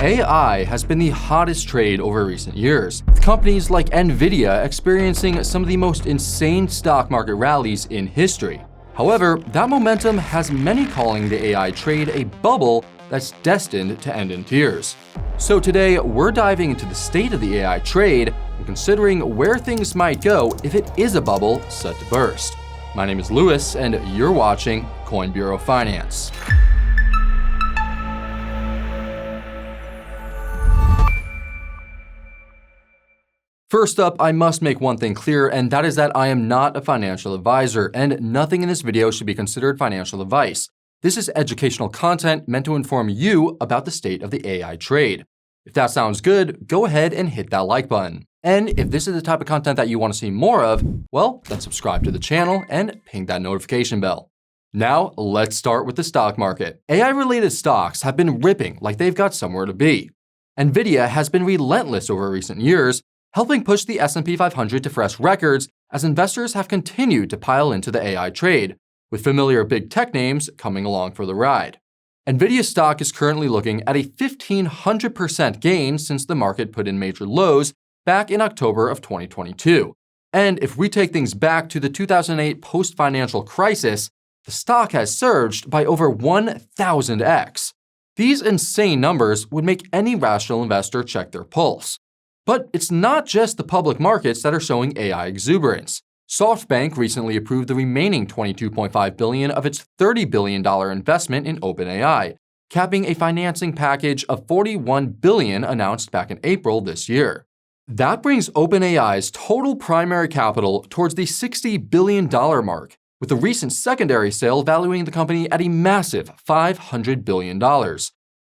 AI has been the hottest trade over recent years, with companies like Nvidia experiencing some of the most insane stock market rallies in history. However, that momentum has many calling the AI trade a bubble that's destined to end in tears. So today, we're diving into the state of the AI trade and considering where things might go if it is a bubble set to burst. My name is Lewis, and you're watching Coin Bureau Finance. First up, I must make one thing clear, and that is that I am not a financial advisor, and nothing in this video should be considered financial advice. This is educational content meant to inform you about the state of the AI trade. If that sounds good, go ahead and hit that like button. And if this is the type of content that you want to see more of, well, then subscribe to the channel and ping that notification bell. Now, let's start with the stock market. AI-related stocks have been ripping like they've got somewhere to be. Nvidia has been relentless over recent years, helping push the S&P 500 to fresh records as investors have continued to pile into the AI trade, with familiar big tech names coming along for the ride. Nvidia stock is currently looking at a 1,500% gain since the market put in major lows back in October of 2022. And if we take things back to the 2008 post-financial crisis, the stock has surged by over 1,000x. These insane numbers would make any rational investor check their pulse. But it's not just the public markets that are showing AI exuberance. SoftBank recently approved the remaining $22.5 billion of its $30 billion investment in OpenAI, capping a financing package of $41 billion announced back in April this year. That brings OpenAI's total primary capital towards the $60 billion mark, with the recent secondary sale valuing the company at a massive $500 billion.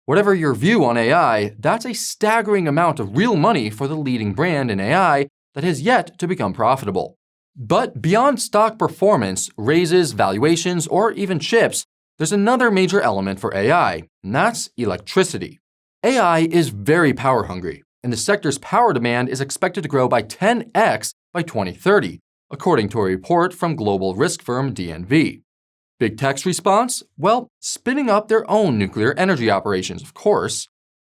Whatever your view on AI, that's a staggering amount of real money for the leading brand in AI that has yet to become profitable. But beyond stock performance, raises, valuations, or even chips, there's another major element for AI, and that's electricity. AI is very power hungry, and the sector's power demand is expected to grow by 10x by 2030, according to a report from global risk firm DNV. Big Tech's response? Well, spinning up their own nuclear energy operations, of course.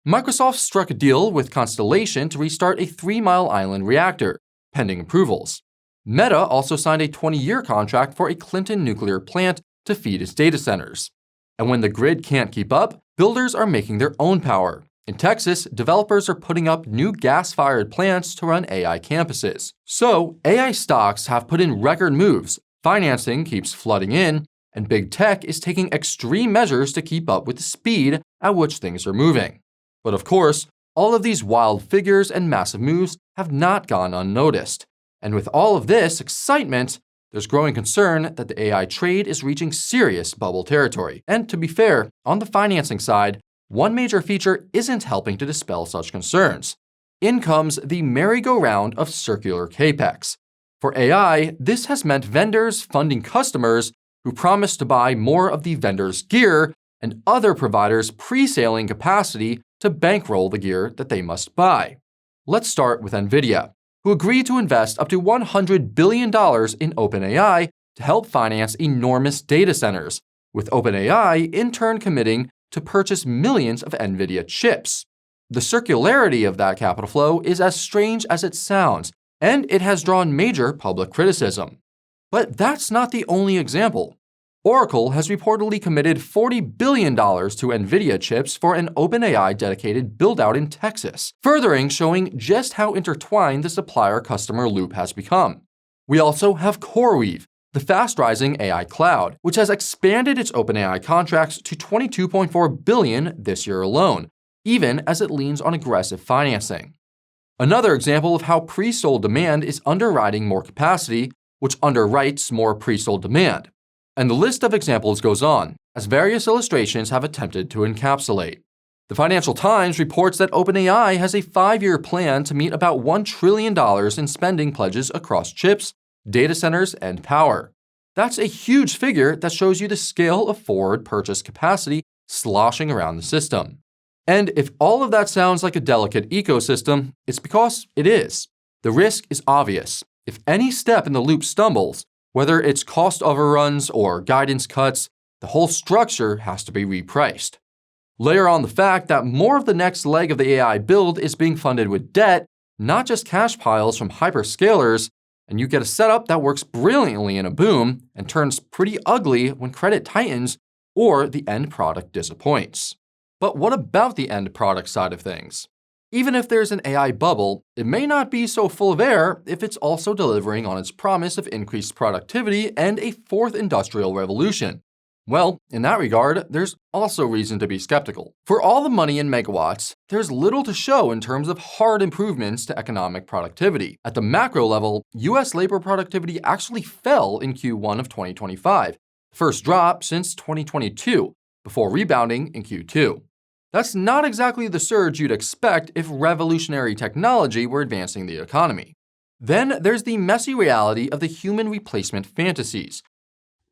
Microsoft struck a deal with Constellation to restart a 3 Mile Island reactor, pending approvals. Meta also signed a 20-year contract for a Clinton nuclear plant to feed its data centers. And when the grid can't keep up, builders are making their own power. In Texas, developers are putting up new gas-fired plants to run AI campuses. So, AI stocks have put in record moves, financing keeps flooding in, and big tech is taking extreme measures to keep up with the speed at which things are moving. But of course, all of these wild figures and massive moves have not gone unnoticed. And with all of this excitement, there's growing concern that the AI trade is reaching serious bubble territory. And to be fair, on the financing side, one major feature isn't helping to dispel such concerns. In comes the merry-go-round of circular Capex. For AI, this has meant vendors funding customers who promise to buy more of the vendor's gear and other providers pre-selling capacity to bankroll the gear that they must buy. Let's start with Nvidia, who agreed to invest up to $100 billion in OpenAI to help finance enormous data centers, with OpenAI in turn committing to purchase millions of Nvidia chips. The circularity of that capital flow is as strange as it sounds, and it has drawn major public criticism. But that's not the only example. Oracle has reportedly committed $40 billion to Nvidia chips for an OpenAI dedicated build-out in Texas, furthering showing just how intertwined the supplier-customer loop has become. We also have CoreWeave, the fast-rising AI cloud, which has expanded its OpenAI contracts to $22.4 billion this year alone, even as it leans on aggressive financing. Another example of how pre-sold demand is underwriting more capacity, which underwrites more pre-sold demand. And the list of examples goes on, as various illustrations have attempted to encapsulate. The Financial Times reports that OpenAI has a 5-year plan to meet about $1 trillion in spending pledges across chips, data centers, and power. That's a huge figure that shows you the scale of forward purchase capacity sloshing around the system. And if all of that sounds like a delicate ecosystem, it's because it is. The risk is obvious. If any step in the loop stumbles, whether it's cost overruns or guidance cuts, the whole structure has to be repriced. Layer on the fact that more of the next leg of the AI build is being funded with debt, not just cash piles from hyperscalers, and you get a setup that works brilliantly in a boom and turns pretty ugly when credit tightens or the end product disappoints. But what about the end product side of things? Even if there's an AI bubble, it may not be so full of air if it's also delivering on its promise of increased productivity and a fourth industrial revolution. Well, in that regard, there's also reason to be skeptical. For all the money in megawatts, there's little to show in terms of hard improvements to economic productivity. At the macro level, US labor productivity actually fell in Q1 of 2025, the first drop since 2022, before rebounding in Q2. That's not exactly the surge you'd expect if revolutionary technology were advancing the economy. Then there's the messy reality of the human replacement fantasies.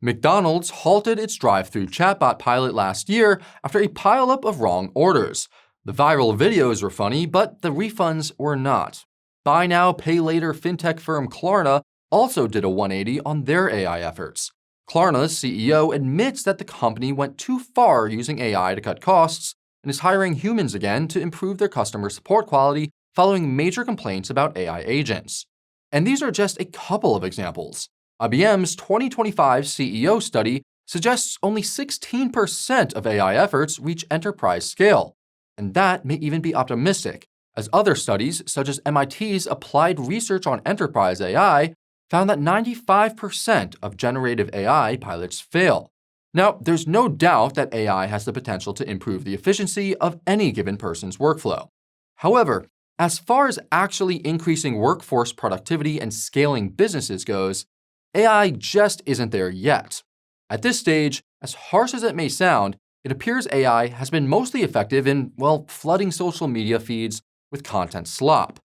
McDonald's halted its drive-thru chatbot pilot last year after a pileup of wrong orders. The viral videos were funny, but the refunds were not. Buy now, pay later fintech firm Klarna also did a 180 on their AI efforts. Klarna's CEO admits that the company went too far using AI to cut costs and is hiring humans again to improve their customer support quality following major complaints about AI agents. And these are just a couple of examples. IBM's 2025 CEO study suggests only 16% of AI efforts reach enterprise scale, and that may even be optimistic, as other studies, such as MIT's Applied Research on Enterprise AI, found that 95% of generative AI pilots fail. Now, there's no doubt that AI has the potential to improve the efficiency of any given person's workflow. However, as far as actually increasing workforce productivity and scaling businesses goes, AI just isn't there yet. At this stage, as harsh as it may sound, it appears AI has been mostly effective in, flooding social media feeds with content slop.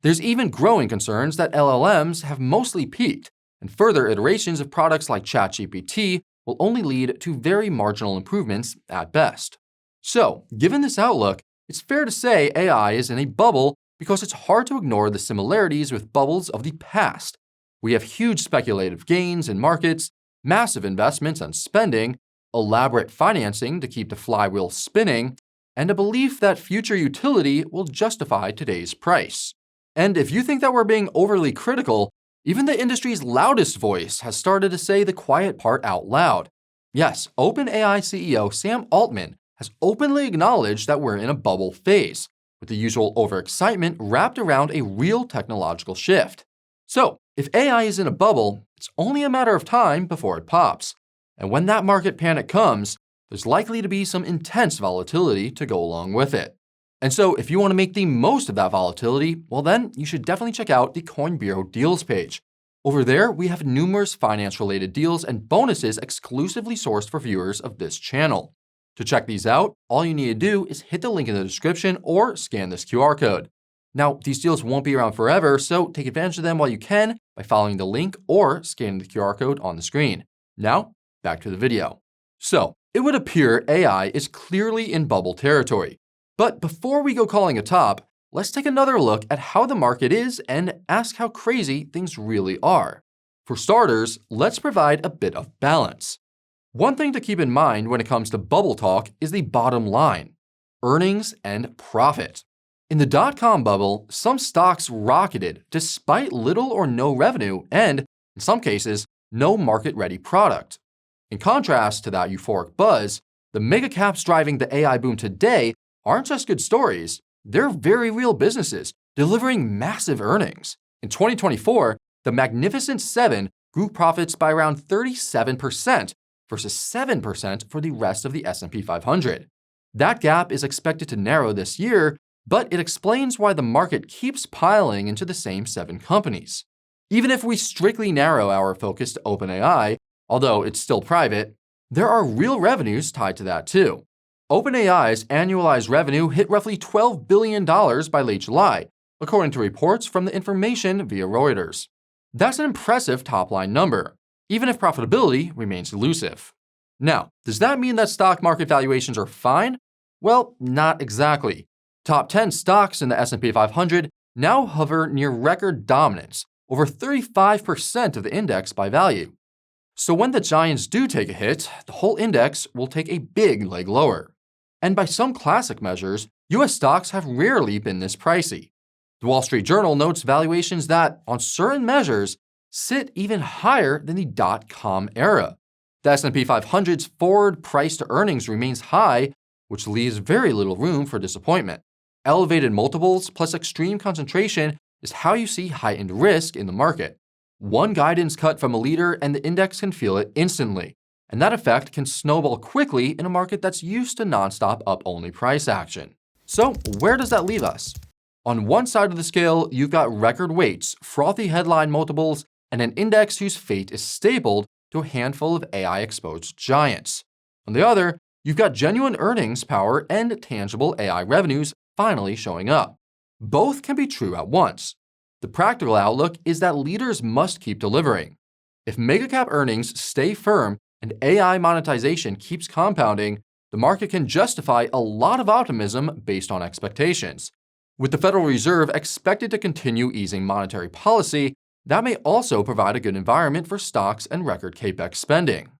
There's even growing concerns that LLMs have mostly peaked, and further iterations of products like ChatGPT will only lead to very marginal improvements at best. So, given this outlook, it's fair to say AI is in a bubble because it's hard to ignore the similarities with bubbles of the past. We have huge speculative gains in markets, massive investments and spending, elaborate financing to keep the flywheel spinning, and a belief that future utility will justify today's price. And if you think that we're being overly critical, even the industry's loudest voice has started to say the quiet part out loud. Yes, OpenAI CEO Sam Altman has openly acknowledged that we're in a bubble phase, with the usual overexcitement wrapped around a real technological shift. So, if AI is in a bubble, it's only a matter of time before it pops. And when that market panic comes, there's likely to be some intense volatility to go along with it. And so if you want to make the most of that volatility, well then, you should definitely check out the Coin Bureau Deals page. Over there, we have numerous finance-related deals and bonuses exclusively sourced for viewers of this channel. To check these out, all you need to do is hit the link in the description or scan this QR code. Now, these deals won't be around forever, so take advantage of them while you can by following the link or scanning the QR code on the screen. Now, back to the video. So, it would appear AI is clearly in bubble territory. But before we go calling a top, let's take another look at how the market is and ask how crazy things really are. For starters, let's provide a bit of balance. One thing to keep in mind when it comes to bubble talk is the bottom line: earnings and profit. In the dot-com bubble, some stocks rocketed despite little or no revenue and, in some cases, no market-ready product. In contrast to that euphoric buzz, the mega caps driving the AI boom today aren't just good stories, they're very real businesses delivering massive earnings. In 2024, the Magnificent Seven grew profits by around 37% versus 7% for the rest of the S&P 500. That gap is expected to narrow this year, but it explains why the market keeps piling into the same 7 companies. Even if we strictly narrow our focus to OpenAI, although it's still private, there are real revenues tied to that too. OpenAI's annualized revenue hit roughly $12 billion by late July, according to reports from the information via Reuters. That's an impressive top-line number, even if profitability remains elusive. Now, does that mean that stock market valuations are fine? Well, not exactly. Top 10 stocks in the S&P 500 now hover near record dominance, over 35% of the index by value. So when the giants do take a hit, the whole index will take a big leg lower. And by some classic measures, US stocks have rarely been this pricey. The Wall Street Journal notes valuations that, on certain measures, sit even higher than the dot-com era. The S&P 500's forward price to earnings remains high, which leaves very little room for disappointment. Elevated multiples plus extreme concentration is how you see heightened risk in the market. One guidance cut from a leader and the index can feel it instantly, and that effect can snowball quickly in a market that's used to nonstop up-only price action. So where does that leave us? On one side of the scale, you've got record weights, frothy headline multiples, and an index whose fate is stapled to a handful of AI-exposed giants. On the other, you've got genuine earnings power and tangible AI revenues finally showing up. Both can be true at once. The practical outlook is that leaders must keep delivering. If megacap earnings stay firm and AI monetization keeps compounding, the market can justify a lot of optimism based on expectations. With the Federal Reserve expected to continue easing monetary policy, that may also provide a good environment for stocks and record Capex spending.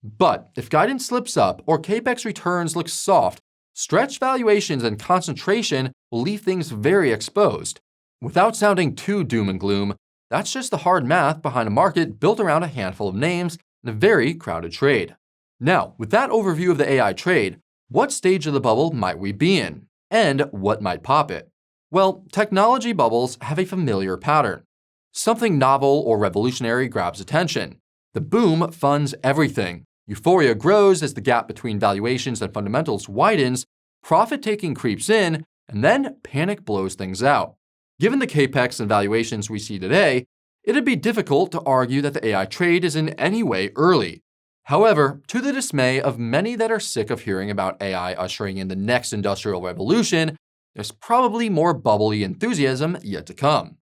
But if guidance slips up or Capex returns look soft, stretched valuations and concentration will leave things very exposed. Without sounding too doom and gloom, that's just the hard math behind a market built around a handful of names in a very crowded trade. Now, with that overview of the AI trade, what stage of the bubble might we be in? And what might pop it? Well, technology bubbles have a familiar pattern. Something novel or revolutionary grabs attention. The boom funds everything. Euphoria grows as the gap between valuations and fundamentals widens, profit-taking creeps in, and then panic blows things out. Given the capex and valuations we see today, it'd be difficult to argue that the AI trade is in any way early. However, to the dismay of many that are sick of hearing about AI ushering in the next industrial revolution, there's probably more bubbly enthusiasm yet to come.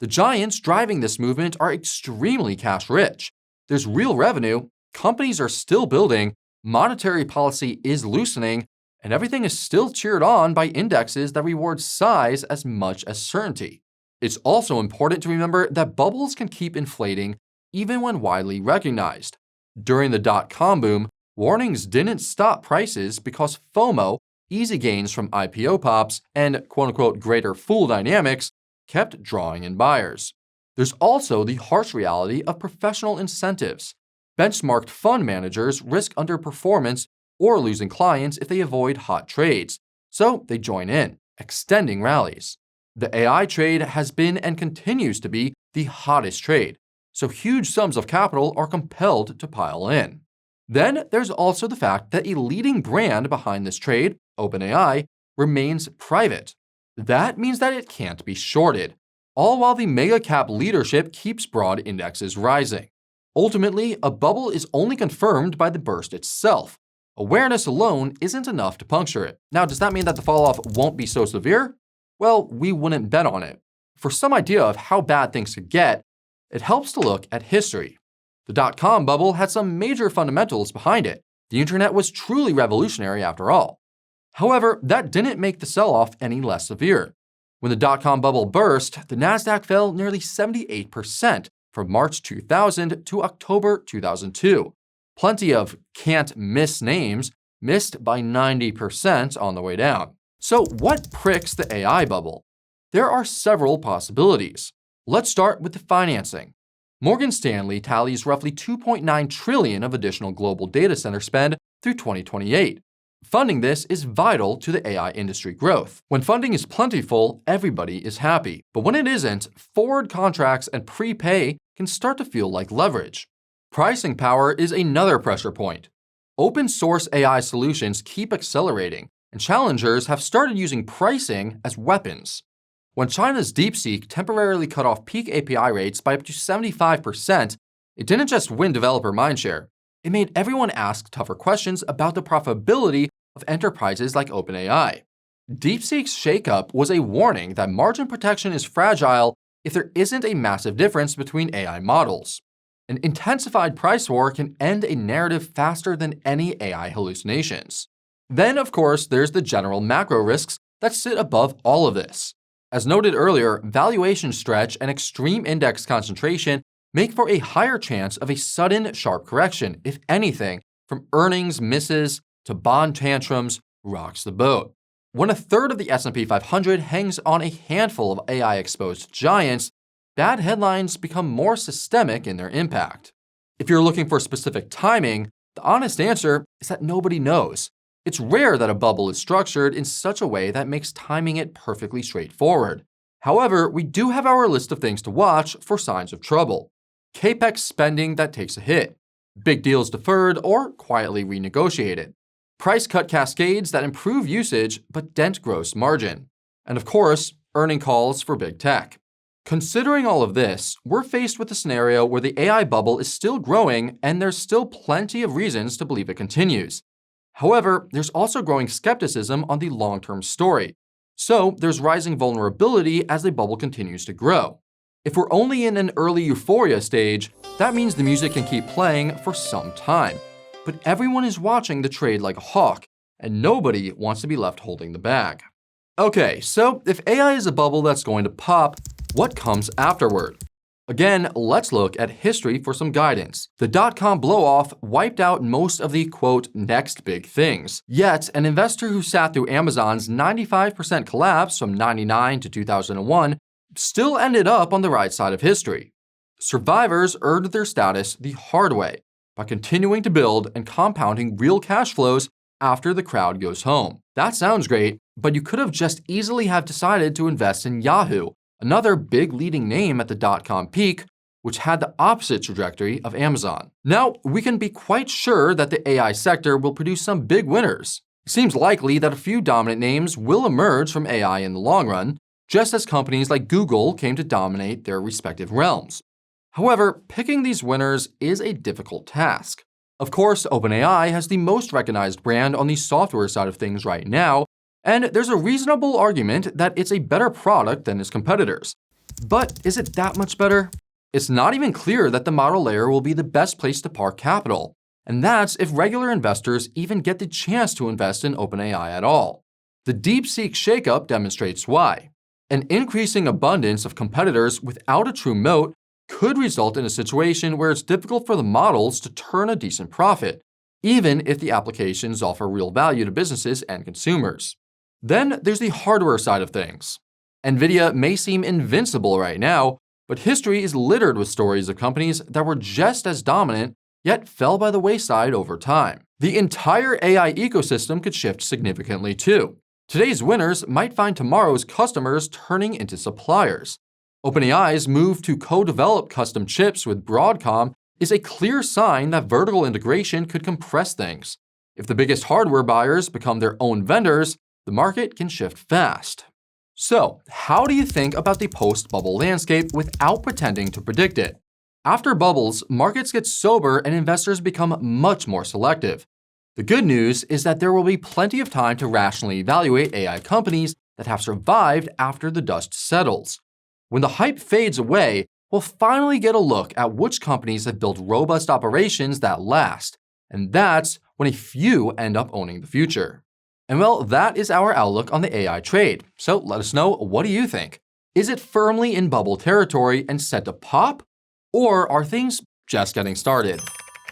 The giants driving this movement are extremely cash-rich. There's real revenue, companies are still building, monetary policy is loosening, and everything is still cheered on by indexes that reward size as much as certainty. It's also important to remember that bubbles can keep inflating even when widely recognized. During the dot-com boom, warnings didn't stop prices because FOMO, easy gains from IPO pops, and quote-unquote greater fool dynamics kept drawing in buyers. There's also the harsh reality of professional incentives. Benchmarked fund managers risk underperformance or losing clients if they avoid hot trades, so they join in, extending rallies. The AI trade has been and continues to be the hottest trade, so huge sums of capital are compelled to pile in. Then there's also the fact that a leading brand behind this trade, OpenAI, remains private. That means that it can't be shorted, all while the mega-cap leadership keeps broad indexes rising. Ultimately, a bubble is only confirmed by the burst itself. Awareness alone isn't enough to puncture it. Now, does that mean that the falloff won't be so severe? Well, we wouldn't bet on it. For some idea of how bad things could get, it helps to look at history. The dot-com bubble had some major fundamentals behind it. The internet was truly revolutionary after all. However, that didn't make the sell-off any less severe. When the dot-com bubble burst, the Nasdaq fell nearly 78% from March 2000 to October 2002. Plenty of can't-miss names missed by 90% on the way down. So what pricks the AI bubble? There are several possibilities. Let's start with the financing. Morgan Stanley tallies roughly $2.9 trillion of additional global data center spend through 2028. Funding this is vital to the AI industry growth. When funding is plentiful, everybody is happy. But when it isn't, forward contracts and prepay can start to feel like leverage. Pricing power is another pressure point. Open source AI solutions keep accelerating, and challengers have started using pricing as weapons. When China's DeepSeek temporarily cut off peak API rates by up to 75%, it didn't just win developer mindshare. It made everyone ask tougher questions about the profitability of enterprises like OpenAI. DeepSeek's shakeup was a warning that margin protection is fragile if there isn't a massive difference between AI models. An intensified price war can end a narrative faster than any AI hallucinations. Then, of course, there's the general macro risks that sit above all of this. As noted earlier, valuation stretch and extreme index concentration make for a higher chance of a sudden, sharp correction, if anything, from earnings misses to bond tantrums rocks the boat. When a third of the S&P 500 hangs on a handful of AI-exposed giants, bad headlines become more systemic in their impact. If you're looking for specific timing, the honest answer is that nobody knows. It's rare that a bubble is structured in such a way that makes timing it perfectly straightforward. However, we do have our list of things to watch for signs of trouble. Capex spending that takes a hit, big deals deferred or quietly renegotiated, price cut cascades that improve usage but dent gross margin, and of course, earning calls for big tech. Considering all of this, we're faced with a scenario where the AI bubble is still growing and there's still plenty of reasons to believe it continues. However, there's also growing skepticism on the long-term story. So there's rising vulnerability as the bubble continues to grow. If we're only in an early euphoria stage, that means the music can keep playing for some time. But everyone is watching the trade like a hawk, and nobody wants to be left holding the bag. Okay, so if AI is a bubble that's going to pop, what comes afterward? Again, let's look at history for some guidance. The dot-com blow-off wiped out most of the, quote, next big things. Yet, an investor who sat through Amazon's 95% collapse from 1999 to 2001 still ended up on the right side of history. Survivors earned their status the hard way, by continuing to build and compounding real cash flows after the crowd goes home. That sounds great, but you could have just easily have decided to invest in Yahoo, another big leading name at the dot-com peak, which had the opposite trajectory of Amazon. Now, we can be quite sure that the AI sector will produce some big winners. It seems likely that a few dominant names will emerge from AI in the long run, just as companies like Google came to dominate their respective realms. However, picking these winners is a difficult task. Of course, OpenAI has the most recognized brand on the software side of things right now, and there's a reasonable argument that it's a better product than its competitors. But is it that much better? It's not even clear that the model layer will be the best place to park capital, and that's if regular investors even get the chance to invest in OpenAI at all. The DeepSeek shakeup demonstrates why. An increasing abundance of competitors without a true moat could result in a situation where it's difficult for the models to turn a decent profit, even if the applications offer real value to businesses and consumers. Then there's the hardware side of things. Nvidia may seem invincible right now, but history is littered with stories of companies that were just as dominant, yet fell by the wayside over time. The entire AI ecosystem could shift significantly too. Today's winners might find tomorrow's customers turning into suppliers. OpenAI's move to co-develop custom chips with Broadcom is a clear sign that vertical integration could compress things. If the biggest hardware buyers become their own vendors, the market can shift fast. So, how do you think about the post-bubble landscape without pretending to predict it? After bubbles, markets get sober and investors become much more selective. The good news is that there will be plenty of time to rationally evaluate AI companies that have survived after the dust settles. When the hype fades away, we'll finally get a look at which companies have built robust operations that last, and that's when a few end up owning the future. And well, that is our outlook on the AI trade. So let us know, what do you think? Is it firmly in bubble territory and set to pop? Or are things just getting started?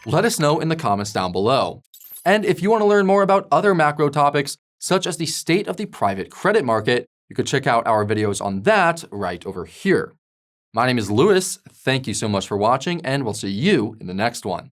Let us know in the comments down below. And if you want to learn more about other macro topics, such as the state of the private credit market, you could check out our videos on that right over here. My name is Louis. Thank you so much for watching, and we'll see you in the next one.